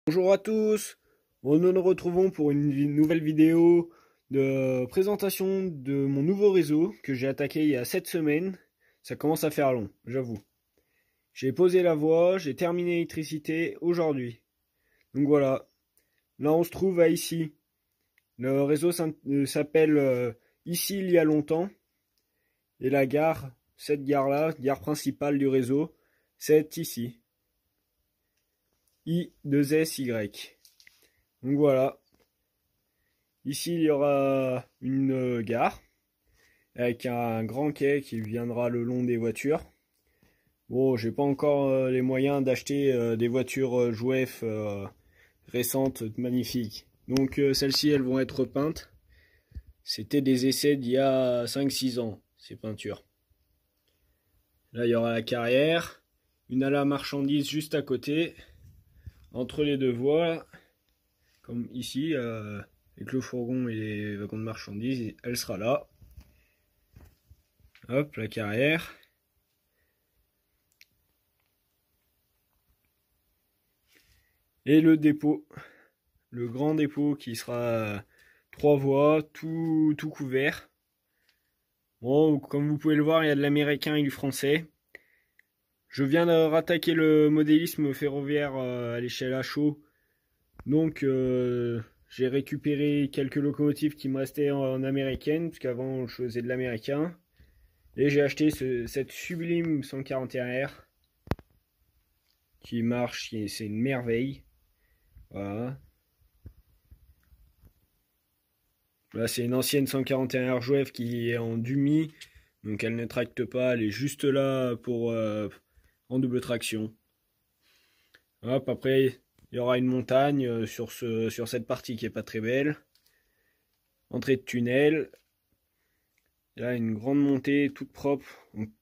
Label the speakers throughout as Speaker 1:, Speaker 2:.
Speaker 1: Bonjour à tous, nous nous retrouvons pour une nouvelle vidéo de présentation de mon nouveau réseau que j'ai attaqué il y a 7 semaines. Ça commence à faire long, j'avoue. J'ai posé la voie, j'ai terminé l'électricité aujourd'hui. Donc voilà, là on se trouve à Issy. Le réseau s'appelle Issy il y a longtemps. Et la gare, cette gare-là, gare principale du réseau, c'est ici. I2SY. Donc voilà. Ici, il y aura une gare avec un grand quai qui viendra le long des voitures. Bon, j'ai pas encore les moyens d'acheter des voitures jouef récentes, magnifiques. Donc celles-ci, elles vont être peintes. C'était des essais d'il y a 5-6 ans, ces peintures. Là, il y aura la carrière, une halle à marchandises juste à côté, entre les deux voies, comme ici, avec le fourgon et les wagons de marchandises, elle sera là. Hop, la carrière. Et le dépôt, le grand dépôt qui sera 3 voies, tout couvert. Bon, comme vous pouvez le voir, il y a de l'américain et du français. Je viens de rattaquer le modélisme ferroviaire à l'échelle à chaud. Donc j'ai récupéré quelques locomotives qui me restaient en américaine, puisqu'avant je faisais de l'américain. Et j'ai acheté cette sublime 141R qui marche, c'est une merveille. Voilà. Là, c'est une ancienne 141R Jouef qui est en dumi, donc elle ne tracte pas, elle est juste là pour en double traction. Hop, après, il y aura une montagne sur cette partie qui est pas très belle. Entrée de tunnel. Et là, une grande montée toute propre.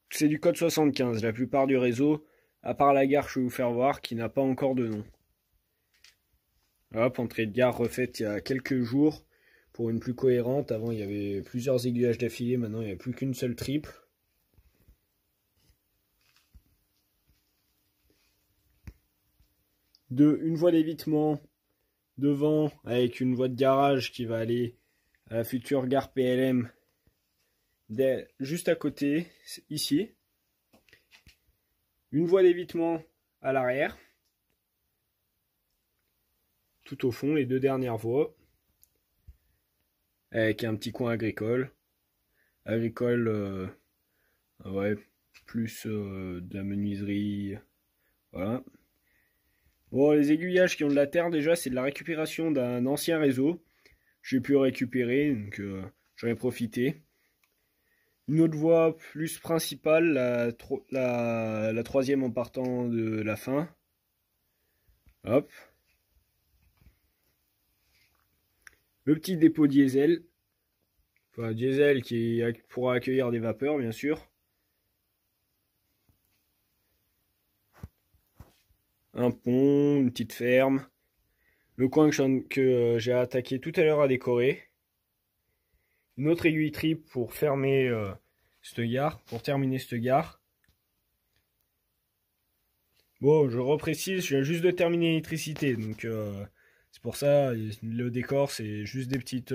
Speaker 1: C'est du code 75, la plupart du réseau, à part la gare, je vais vous faire voir, qui n'a pas encore de nom. Hop, entrée de gare refaite il y a quelques jours pour une plus cohérente. Avant, il y avait plusieurs aiguillages d'affilée, maintenant il n'y a plus qu'une seule triple. Une voie d'évitement devant avec une voie de garage qui va aller à la future gare PLM juste à côté, ici. Une voie d'évitement à l'arrière. Tout au fond, les deux dernières voies. Avec un petit coin agricole. Agricole, ouais, plus de la menuiserie. Voilà. Bon, les aiguillages qui ont de la terre, déjà, c'est de la récupération d'un ancien réseau. J'ai pu récupérer, donc j'en ai profité. Une autre voie plus principale, la troisième en partant de la fin. Hop. Le petit dépôt diesel. Enfin, diesel qui pourra accueillir des vapeurs, bien sûr. Un pont, une petite ferme. Le coin que j'ai attaqué tout à l'heure à décorer. Une autre aiguille triple pour fermer cette gare, pour terminer cette gare. Bon, je reprécise, je viens juste de terminer l'électricité, donc c'est pour ça, le décor c'est juste des petites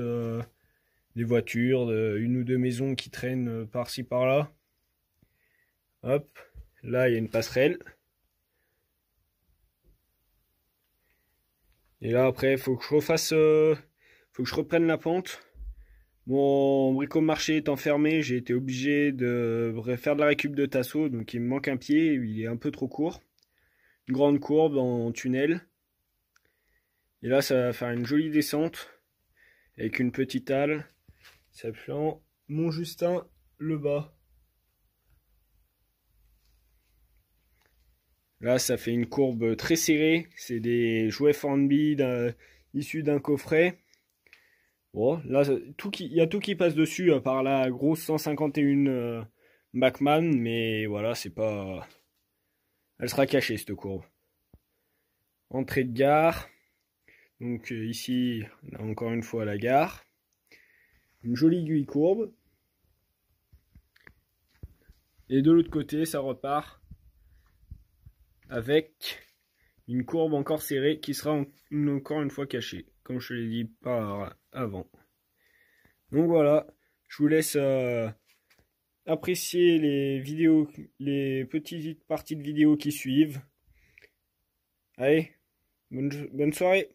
Speaker 1: des voitures, une ou deux maisons qui traînent par-ci par-là. Hop, là il y a une passerelle. Et là après, faut que je refasse, faut que je reprenne la pente. Mon bricomarché étant fermé, j'ai été obligé de faire de la récup de tasseau, donc il me manque un pied, il est un peu trop court. Une grande courbe en tunnel. Et là, ça va faire une jolie descente avec une petite halle s'appelant Mont-Justin le Bas. Là, ça fait une courbe très serrée. C'est des jouets Hornby issus d'un coffret. Bon, là, il y a tout qui passe dessus, à part la grosse 151 Bachmann, mais voilà, c'est pas. Elle sera cachée cette courbe. Entrée de gare. Donc ici, là, encore une fois la gare. Une jolie aiguille courbe. Et de l'autre côté, ça repart avec une courbe encore serrée qui sera encore une fois cachée, comme je l'ai dit par avant. Donc voilà, je vous laisse apprécier les vidéos, les petites parties de vidéos qui suivent. Allez, bonne soirée.